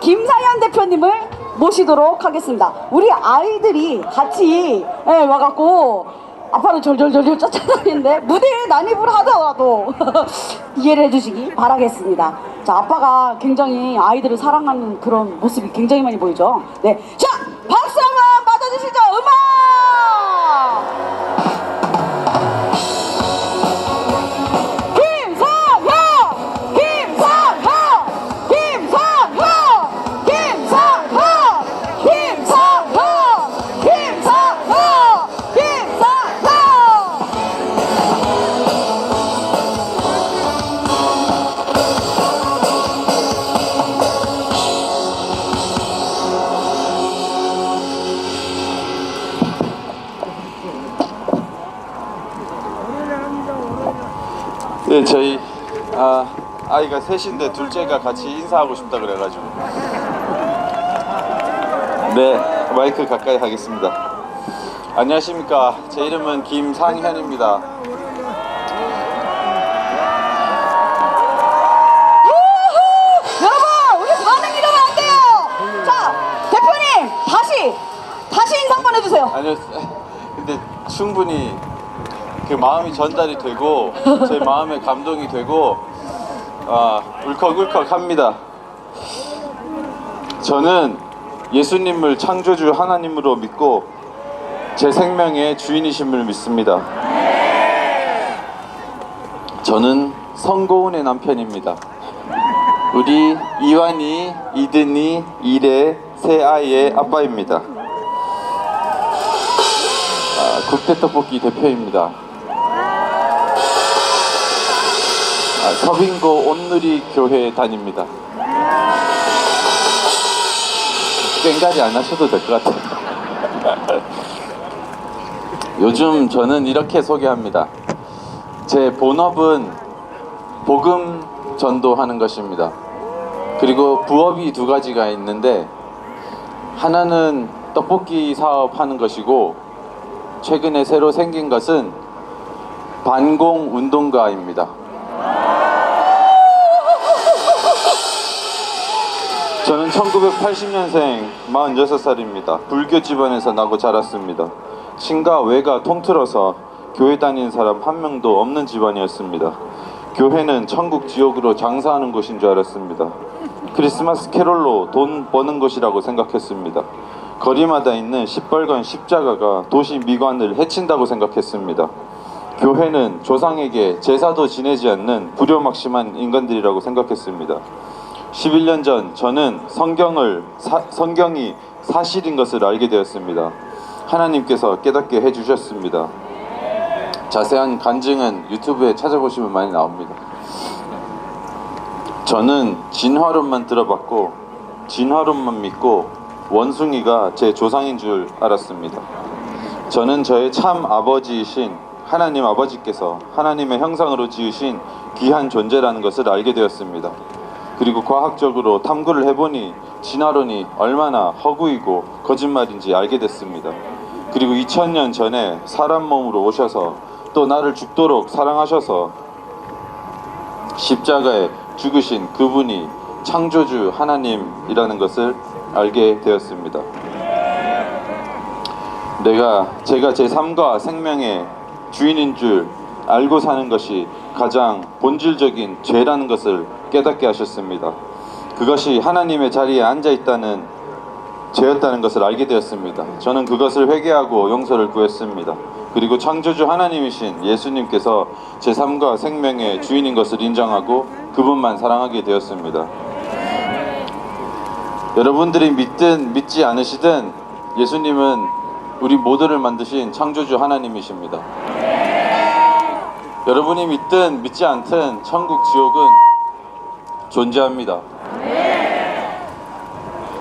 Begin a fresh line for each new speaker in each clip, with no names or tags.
김상현 대표님을 모시도록 하겠습니다. 우리 아이들이 같이 와갖고 아빠는 절절절절 쫓아다니는데 무대에 난입을 하더라도 이해를 해주시기 바라겠습니다. 자, 아빠가 굉장히 아이들을 사랑하는 그런 모습이 굉장히 많이 보이죠. 네, 자, 박수 한번 받아주시죠. 음악!
네, 저희 아이가 셋인데 둘째가 같이 인사하고 싶다 그래가지고 네, 마이크 가까이 하겠습니다. 안녕하십니까. 제 이름은 김상현입니다.
여러분, 우리 반응 이러면 안 돼요. 자, 대표님 다시 인사 한번 해주세요.
아니요, 근데 충분히 그 마음이 전달이 되고 제 마음에 감동이 되고 울컥울컥합니다. 저는 예수님을 창조주 하나님으로 믿고 제 생명의 주인이심을 믿습니다. 저는 성고은의 남편입니다. 우리 이완이, 이든이, 이래 세 아이의 아빠입니다. 국대떡볶이 대표입니다. 서빙고 온누리 교회에 다닙니다. 꽹가리 안 하셔도 될 것 같아요. 요즘 저는 이렇게 소개합니다. 제 본업은 복음 전도하는 것입니다. 그리고 부업이 두 가지가 있는데 하나는 떡볶이 사업 하는 것이고 최근에 새로 생긴 것은 반공 운동가입니다. 저는 1980년생 46살입니다. 불교 집안에서 나고 자랐습니다. 신과 외가 통틀어서 교회 다니는 사람 한 명도 없는 집안이었습니다. 교회는 천국 지옥으로 장사하는 곳인 줄 알았습니다. 크리스마스 캐롤로 돈 버는 곳이라고 생각했습니다. 거리마다 있는 시뻘건 십자가가 도시 미관을 해친다고 생각했습니다. 교회는 조상에게 제사도 지내지 않는 불효막심한 인간들이라고 생각했습니다. 11년 전 저는 성경이 사실인 것을 알게 되었습니다. 하나님께서 깨닫게 해주셨습니다. 자세한 간증은 유튜브에 찾아보시면 많이 나옵니다. 저는 진화론만 들어봤고 진화론만 믿고 원숭이가 제 조상인 줄 알았습니다. 저는 저의 참 아버지이신 하나님 아버지께서 하나님의 형상으로 지으신 귀한 존재라는 것을 알게 되었습니다. 그리고 과학적으로 탐구를 해보니 진화론이 얼마나 허구이고 거짓말인지 알게 됐습니다. 그리고 2000년 전에 사람 몸으로 오셔서 또 나를 죽도록 사랑하셔서 십자가에 죽으신 그분이 창조주 하나님이라는 것을 알게 되었습니다. 제가 제 삶과 생명의 주인인 줄 알고 사는 것이 가장 본질적인 죄라는 것을 깨닫게 하셨습니다. 그것이 하나님의 자리에 앉아있다는 죄였다는 것을 알게 되었습니다. 저는 그것을 회개하고 용서를 구했습니다. 그리고 창조주 하나님이신 예수님께서 제 삶과 생명의 주인인 것을 인정하고 그분만 사랑하게 되었습니다. 여러분들이 믿든 믿지 않으시든 예수님은 우리 모두를 만드신 창조주 하나님이십니다. 여러분이 믿든 믿지 않든 천국 지옥은 존재합니다.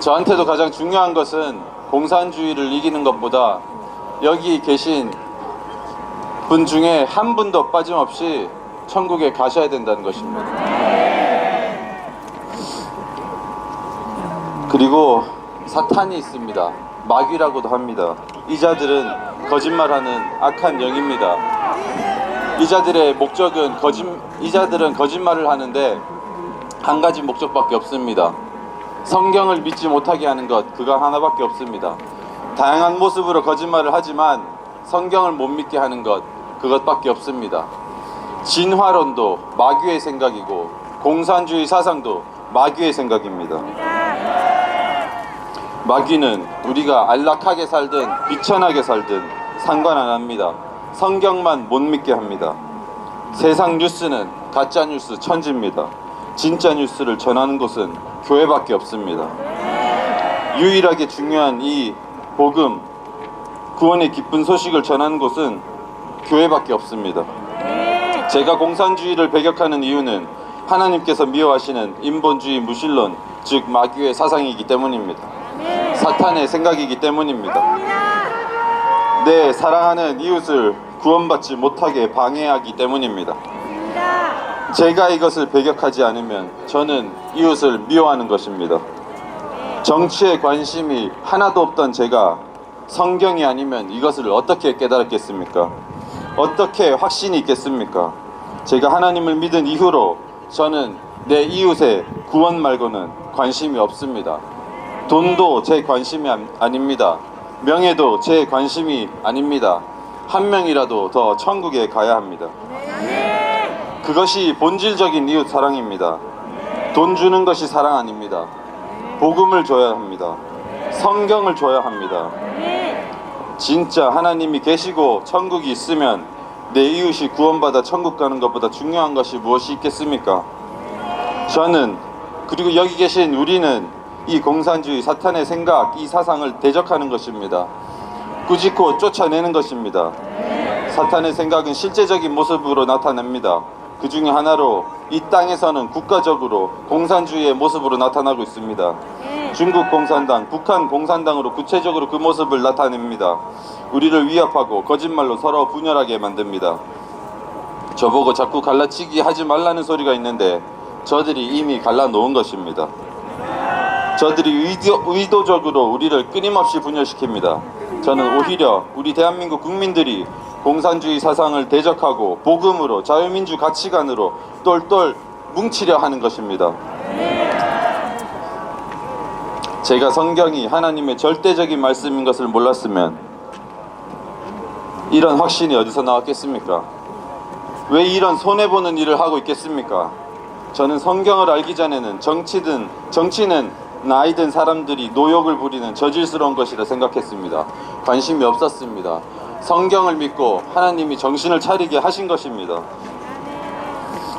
저한테도 가장 중요한 것은 공산주의를 이기는 것보다 여기 계신 분 중에 한 분도 빠짐없이 천국에 가셔야 된다는 것입니다. 그리고 사탄이 있습니다. 마귀라고도 합니다. 이 자들은 거짓말하는 악한 영입니다. 이 자들은 거짓말을 하는데 한 가지 목적밖에 없습니다. 성경을 믿지 못하게 하는 것, 그거 하나밖에 없습니다. 다양한 모습으로 거짓말을 하지만 성경을 못 믿게 하는 것, 그것밖에 없습니다. 진화론도 마귀의 생각이고 공산주의 사상도 마귀의 생각입니다. 마귀는 우리가 안락하게 살든 비천하게 살든 상관 안 합니다. 성경만 못 믿게 합니다. 세상 뉴스는 가짜 뉴스 천지입니다. 진짜 뉴스를 전하는 곳은 교회밖에 없습니다. 유일하게 중요한 이 복음, 구원의 기쁜 소식을 전하는 곳은 교회밖에 없습니다. 제가 공산주의를 배격하는 이유는 하나님께서 미워하시는 인본주의 무신론, 즉 마귀의 사상이기 때문입니다. 사탄의 생각이기 때문입니다. 내 사랑하는 이웃을 구원받지 못하게 방해하기 때문입니다. 제가 이것을 배격하지 않으면 저는 이웃을 미워하는 것입니다. 정치에 관심이 하나도 없던 제가 성경이 아니면 이것을 어떻게 깨달았겠습니까? 어떻게 확신이 있겠습니까? 제가 하나님을 믿은 이후로 저는 내 이웃의 구원 말고는 관심이 없습니다. 돈도 제 관심이 아닙니다. 명예도 제 관심이 아닙니다. 한 명이라도 더 천국에 가야 합니다. 그것이 본질적인 이웃 사랑입니다. 돈 주는 것이 사랑 아닙니다. 복음을 줘야 합니다. 성경을 줘야 합니다. 진짜 하나님이 계시고 천국이 있으면 내 이웃이 구원받아 천국 가는 것보다 중요한 것이 무엇이 있겠습니까? 저는, 그리고 여기 계신 우리는 이 공산주의 사탄의 생각, 이 사상을 대적하는 것입니다. 꾸짖고 쫓아내는 것입니다. 사탄의 생각은 실제적인 모습으로 나타납니다. 그 중에 하나로 이 땅에서는 국가적으로 공산주의의 모습으로 나타나고 있습니다. 중국 공산당, 북한 공산당으로 구체적으로 그 모습을 나타냅니다. 우리를 위협하고 거짓말로 서로 분열하게 만듭니다. 저보고 자꾸 갈라치기 하지 말라는 소리가 있는데 저들이 이미 갈라놓은 것입니다. 저들이 의도적으로 우리를 끊임없이 분열시킵니다. 저는 오히려 우리 대한민국 국민들이 공산주의 사상을 대적하고 복음으로, 자유민주 가치관으로 똘똘 뭉치려 하는 것입니다. 제가 성경이 하나님의 절대적인 말씀인 것을 몰랐으면 이런 확신이 어디서 나왔겠습니까? 왜 이런 손해보는 일을 하고 있겠습니까? 저는 성경을 알기 전에는 정치는 나이 든 사람들이 노욕을 부리는 저질스러운 것이라 생각했습니다. 관심이 없었습니다. 성경을 믿고 하나님이 정신을 차리게 하신 것입니다.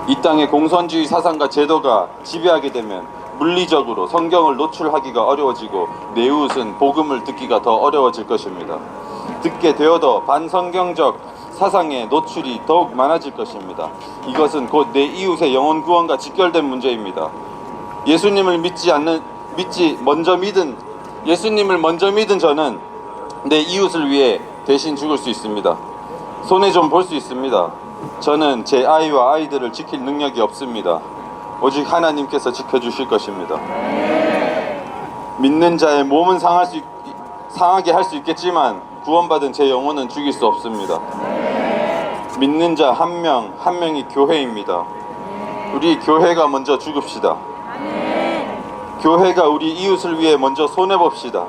이 땅의 공산주의 사상과 제도가 지배하게 되면 물리적으로 성경을 노출하기가 어려워지고 내 이웃은 복음을 듣기가 더 어려워질 것입니다. 듣게 되어도 반성경적 사상의 노출이 더욱 많아질 것입니다. 이것은 곧 내 이웃의 영혼 구원과 직결된 문제입니다. 예수님을 먼저 믿은 저는 내 이웃을 위해 대신 죽을 수 있습니다. 손해 좀 볼 수 있습니다. 저는 제 아이와 아이들을 지킬 능력이 없습니다. 오직 하나님께서 지켜주실 것입니다. 믿는 자의 몸은 상하게 할 수 있겠지만 구원받은 제 영혼은 죽일 수 없습니다. 믿는 자 한 명이 교회입니다. 우리 교회가 먼저 죽읍시다. 교회가 우리 이웃을 위해 먼저 손해봅시다.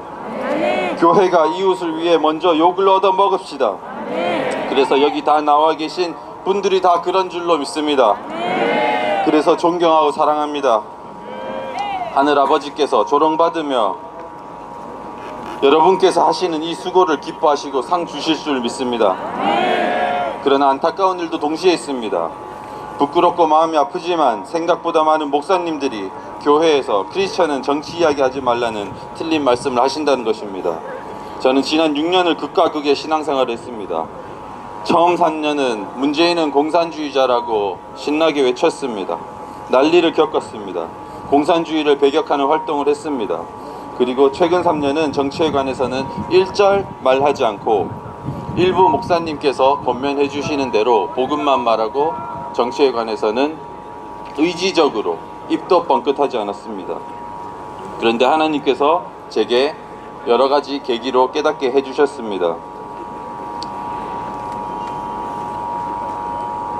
교회가 이웃을 위해 먼저 욕을 얻어 먹읍시다. 그래서 여기 다 나와 계신 분들이 다 그런 줄로 믿습니다. 그래서 존경하고 사랑합니다. 하늘 아버지께서 조롱받으며 여러분께서 하시는 이 수고를 기뻐하시고 상 주실 줄 믿습니다. 그러나 안타까운 일도 동시에 있습니다. 부끄럽고 마음이 아프지만 생각보다 많은 목사님들이 교회에서 크리스천은 정치 이야기하지 말라는 틀린 말씀을 하신다는 것입니다. 저는 지난 6년을 극과 극의 신앙생활을 했습니다. 처음 3년은 문재인은 공산주의자라고 신나게 외쳤습니다. 난리를 겪었습니다. 공산주의를 배격하는 활동을 했습니다. 그리고 최근 3년은 정치에 관해서는 일절 말하지 않고 일부 목사님께서 권면해 주시는 대로 복음만 말하고 정치에 관해서는 의지적으로 입도 뻥끗하지 않았습니다. 그런데 하나님께서 제게 여러 가지 계기로 깨닫게 해주셨습니다.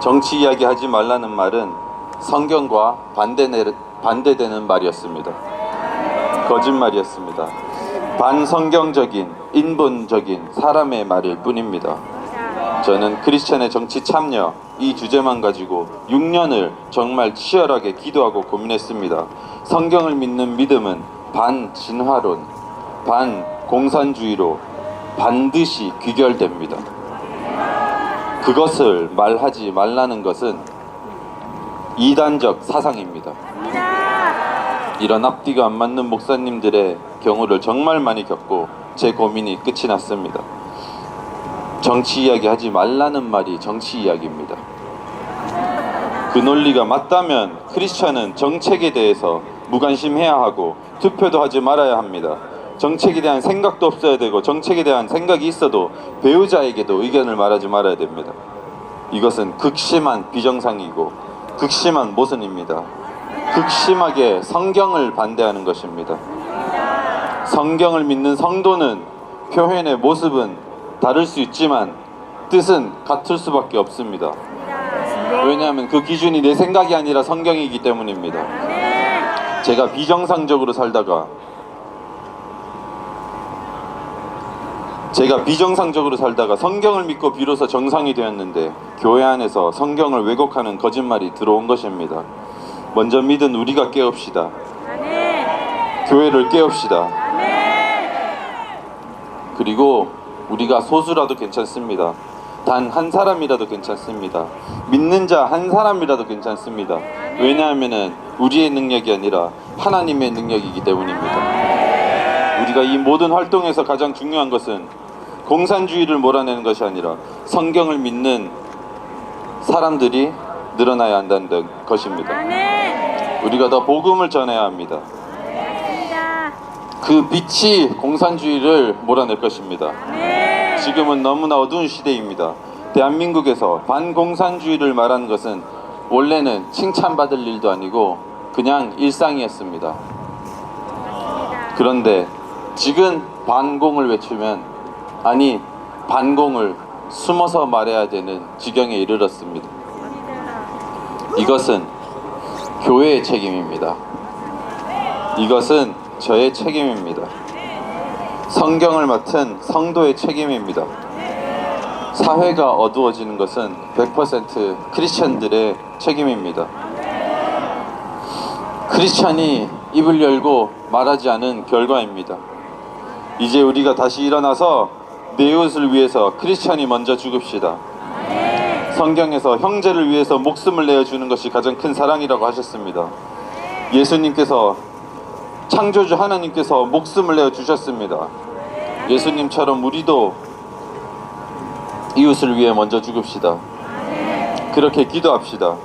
정치 이야기 하지 말라는 말은 성경과 반대되는 말이었습니다. 거짓말이었습니다. 반성경적인 인본적인 사람의 말일 뿐입니다. 저는 크리스천의 정치 참여 이 주제만 가지고 6년을 정말 치열하게 기도하고 고민했습니다. 성경을 믿는 믿음은 반진화론, 반공산주의로 반드시 귀결됩니다. 그것을 말하지 말라는 것은 이단적 사상입니다. 이런 앞뒤가 안 맞는 목사님들의 경우를 정말 많이 겪고 제 고민이 끝이 났습니다. 정치 이야기 하지 말라는 말이 정치 이야기입니다. 그 논리가 맞다면 크리스천은 정책에 대해서 무관심해야 하고 투표도 하지 말아야 합니다. 정책에 대한 생각도 없어야 되고 정책에 대한 생각이 있어도 배우자에게도 의견을 말하지 말아야 됩니다. 이것은 극심한 비정상이고 극심한 모순입니다. 극심하게 성경을 반대하는 것입니다. 성경을 믿는 성도는 표현의 모습은 다를 수 있지만 뜻은 같을 수밖에 없습니다. 왜냐하면 그 기준이 내 생각이 아니라 성경이기 때문입니다. 제가 비정상적으로 살다가 성경을 믿고 비로소 정상이 되었는데 교회 안에서 성경을 왜곡하는 거짓말이 들어온 것입니다. 먼저 믿은 우리가 깨웁시다. 교회를 깨웁시다. 그리고 우리가 소수라도 괜찮습니다. 단 한 사람이라도 괜찮습니다. 믿는 자 한 사람이라도 괜찮습니다. 왜냐하면 우리의 능력이 아니라 하나님의 능력이기 때문입니다. 우리가 이 모든 활동에서 가장 중요한 것은 공산주의를 몰아내는 것이 아니라 성경을 믿는 사람들이 늘어나야 한다는 것입니다. 우리가 더 복음을 전해야 합니다. 그 빛이 공산주의를 몰아낼 것입니다. 지금은 너무나 어두운 시대입니다. 대한민국에서 반공산주의를 말하는 것은 원래는 칭찬받을 일도 아니고 그냥 일상이었습니다. 그런데 지금 반공을 외치면 아니 반공을 숨어서 말해야 되는 지경에 이르렀습니다. 이것은 교회의 책임입니다. 이것은 저의 책임입니다. 성경을 맡은 성도의 책임입니다. 사회가 어두워지는 것은 100% 크리스천들의 책임입니다. 크리스천이 입을 열고 말하지 않은 결과입니다. 이제 우리가 다시 일어나서 내 이웃을 위해서 크리스천이 먼저 죽읍시다. 성경에서 형제를 위해서 목숨을 내어주는 것이 가장 큰 사랑이라고 하셨습니다. 예수님께서 창조주 하나님께서 목숨을 내어주셨습니다. 예수님처럼 우리도 이웃을 위해 먼저 죽읍시다. 그렇게 기도합시다.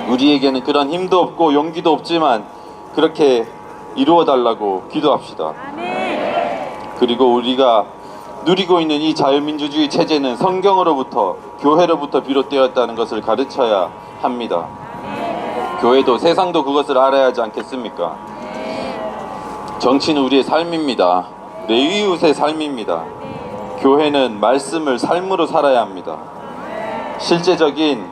우리에게는 그런 힘도 없고 용기도 없지만 그렇게 이루어달라고 기도합시다. 그리고 우리가 누리고 있는 이 자유민주주의 체제는 성경으로부터 교회로부터 비롯되었다는 것을 가르쳐야 합니다. 교회도 세상도 그것을 알아야 하지 않겠습니까? 정치는 우리의 삶입니다. 내 이웃의 삶입니다. 교회는 말씀을 삶으로 살아야 합니다. 실제적인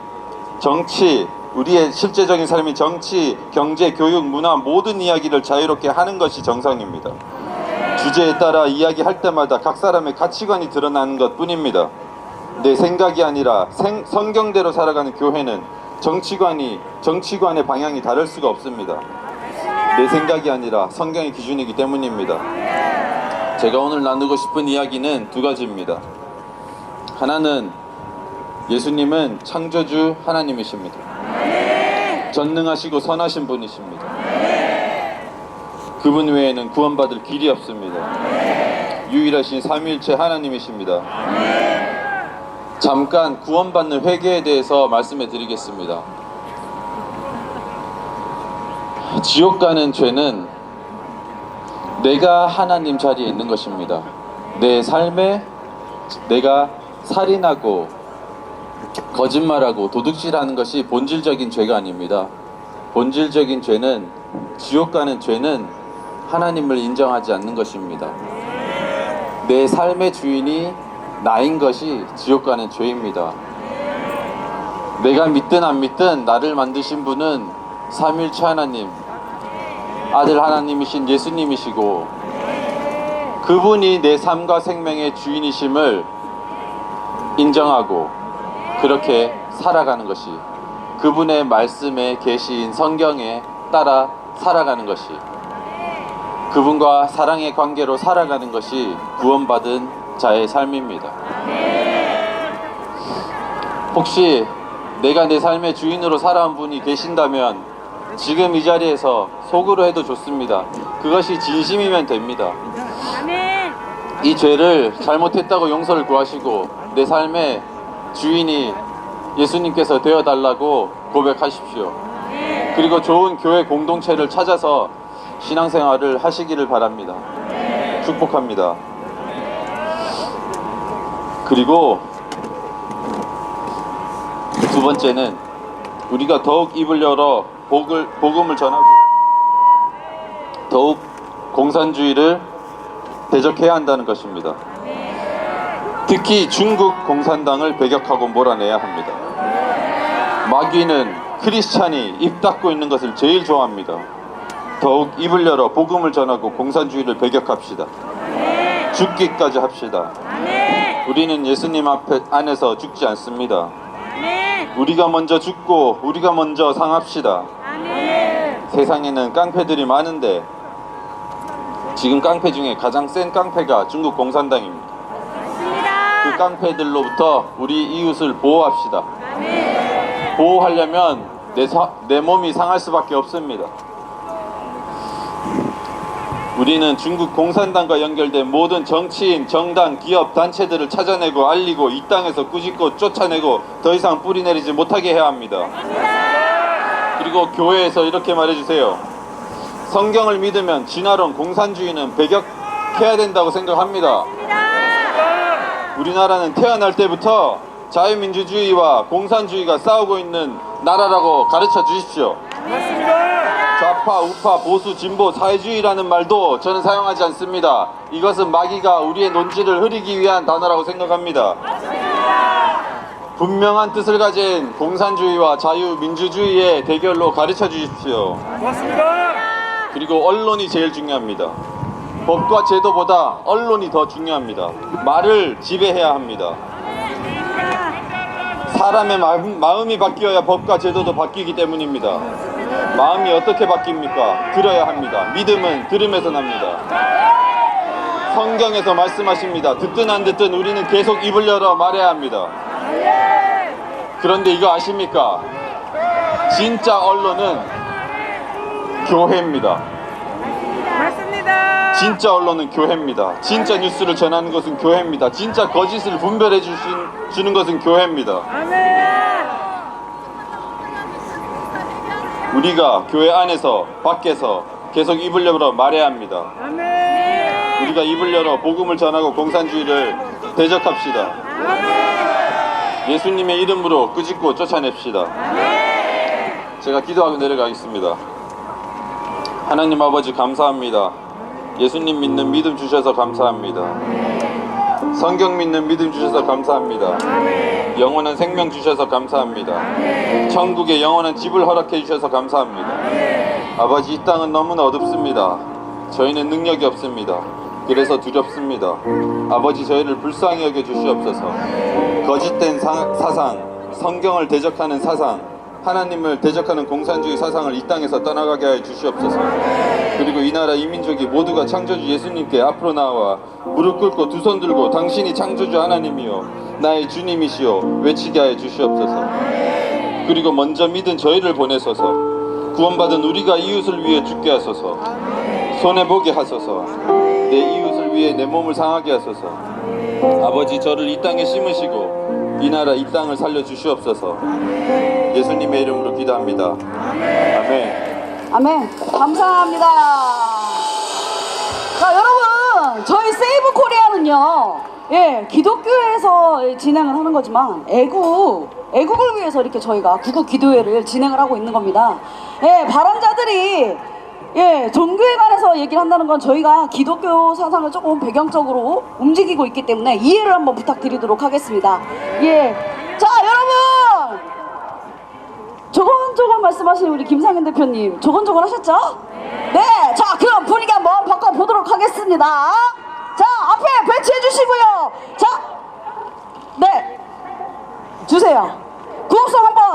정치, 우리의 실제적인 삶이 정치, 경제, 교육, 문화 모든 이야기를 자유롭게 하는 것이 정상입니다. 주제에 따라 이야기할 때마다 각 사람의 가치관이 드러나는 것 뿐입니다. 내 생각이 아니라 성경대로 살아가는 교회는 정치관의 방향이 다를 수가 없습니다. 내 생각이 아니라 성경의 기준이기 때문입니다. 제가 오늘 나누고 싶은 이야기는 두 가지입니다. 하나는 예수님은 창조주 하나님이십니다. 전능하시고 선하신 분이십니다. 그분 외에는 구원받을 길이 없습니다. 유일하신 삼위일체 하나님이십니다. 잠깐 구원받는 회개에 대해서 말씀해 드리겠습니다. 지옥 가는 죄는 내가 하나님 자리에 있는 것입니다. 내 삶에 내가 살인하고 거짓말하고 도둑질하는 것이 본질적인 죄가 아닙니다. 본질적인 죄는, 지옥 가는 죄는 하나님을 인정하지 않는 것입니다. 내 삶의 주인이 나인 것이 지옥 가는 죄입니다. 내가 믿든 안 믿든 나를 만드신 분은 삼위일체 하나님, 아들 하나님이신 예수님이시고 그분이 내 삶과 생명의 주인이심을 인정하고 그렇게 살아가는 것이, 그분의 말씀에 계시인 성경에 따라 살아가는 것이, 그분과 사랑의 관계로 살아가는 것이 구원받은 자의 삶입니다. 혹시 내가 내 삶의 주인으로 살아온 분이 계신다면 지금 이 자리에서 속으로 해도 좋습니다. 그것이 진심이면 됩니다. 이 죄를 잘못했다고 용서를 구하시고 내 삶의 주인이 예수님께서 되어달라고 고백하십시오. 그리고 좋은 교회 공동체를 찾아서 신앙생활을 하시기를 바랍니다. 축복합니다. 그리고 두 번째는 우리가 더욱 입을 열어 복음을 전하고 더욱 공산주의를 대적해야 한다는 것입니다. 특히 중국 공산당을 배격하고 몰아내야 합니다. 마귀는 크리스찬이 입 닫고 있는 것을 제일 좋아합니다. 더욱 입을 열어 복음을 전하고 공산주의를 배격합시다. 죽기까지 합시다. 우리는 예수님 안에서 죽지 않습니다. 우리가 먼저 죽고 우리가 먼저 상합시다. 세상에는 깡패들이 많은데 지금 깡패 중에 가장 센 깡패가 중국 공산당입니다. 그 깡패들로부터 우리 이웃을 보호합시다. 보호하려면 내 몸이 상할 수밖에 없습니다. 우리는 중국 공산당과 연결된 모든 정치인, 정당, 기업, 단체들을 찾아내고 알리고 이 땅에서 꾸짖고 쫓아내고 더 이상 뿌리내리지 못하게 해야 합니다. 그리고 교회에서 이렇게 말해주세요. 성경을 믿으면 진화론, 공산주의는 배격해야 된다고 생각합니다. 우리나라는 태어날 때부터 자유민주주의와 공산주의가 싸우고 있는 나라라고 가르쳐 주십시오. 좌파, 우파, 보수, 진보, 사회주의라는 말도 저는 사용하지 않습니다. 이것은 마귀가 우리의 논지를 흐리기 위한 단어라고 생각합니다. 분명한 뜻을 가진 공산주의와 자유민주주의의 대결로 가르쳐 주십시오. 그리고 언론이 제일 중요합니다. 법과 제도보다 언론이 더 중요합니다. 말을 지배해야 합니다. 사람의 마음이 바뀌어야 법과 제도도 바뀌기 때문입니다. 마음이 어떻게 바뀝니까? 들어야 합니다. 믿음은 들음에서 납니다. 성경에서 말씀하십니다. 듣든 안 듣든 우리는 계속 입을 열어 말해야 합니다. 그런데 이거 아십니까? 진짜 언론은 교회입니다.
맞습니다.
진짜 언론은 교회입니다. 진짜 뉴스를 전하는 것은 교회입니다. 진짜 거짓을 분별해 주는 것은 교회입니다.
아멘.
우리가 교회 안에서 밖에서 계속 입을 열어 말해야 합니다.
아멘.
우리가 입을 열어 복음을 전하고 공산주의를 대적합시다. 예수님의 이름으로 꾸짖고 쫓아냅시다. 제가 기도하고 내려가겠습니다. 하나님 아버지 감사합니다. 예수님 믿는 믿음 주셔서 감사합니다. 성경 믿는 믿음 주셔서 감사합니다. 영원한 생명 주셔서 감사합니다. 천국의 영원한 집을 허락해 주셔서 감사합니다. 아버지, 이 땅은 너무나 어둡습니다. 저희는 능력이 없습니다. 그래서 두렵습니다. 아버지, 저희를 불쌍히 여겨 주시옵소서. 거짓된 사상, 성경을 대적하는 사상, 하나님을 대적하는 공산주의 사상을 이 땅에서 떠나가게 하여 주시옵소서. 그리고 이 나라 이 민족이 모두가 창조주 예수님께 앞으로 나와 무릎 꿇고 두 손 들고 당신이 창조주 하나님이요 나의 주님이시요 외치게 하여 주시옵소서. 그리고 먼저 믿은 저희를 보내소서. 구원받은 우리가 이웃을 위해 죽게 하소서. 손해보게 하소서. 내 이웃을 위해 내 몸을 상하게 하소서. 아버지, 저를 이 땅에 심으시고 이 나라 이 땅을 살려주시옵소서. 예수님의 이름으로 기도합니다. 아멘.
아멘. 감사합니다. 자, 여러분, 저희 세이브 코리아는요, 기독교에서 진행을 하는 거지만 애국을 위해서 이렇게 저희가 구국 기도회를 진행을 하고 있는 겁니다. 발언자들이 종교에 관해서 얘기를 한다는 건 저희가 기독교 사상을 조금 배경적으로 움직이고 있기 때문에 이해를 한번 부탁드리도록 하겠습니다. 자, 여러분, 저건 조곤조곤 말씀하시는 우리 김상현 대표님 조곤조곤 하셨죠? 네. 자, 그럼 분위기 한번 바꿔보도록 하겠습니다. 자, 앞에 배치해 주시고요. 자, 네, 주세요. 구호성 한번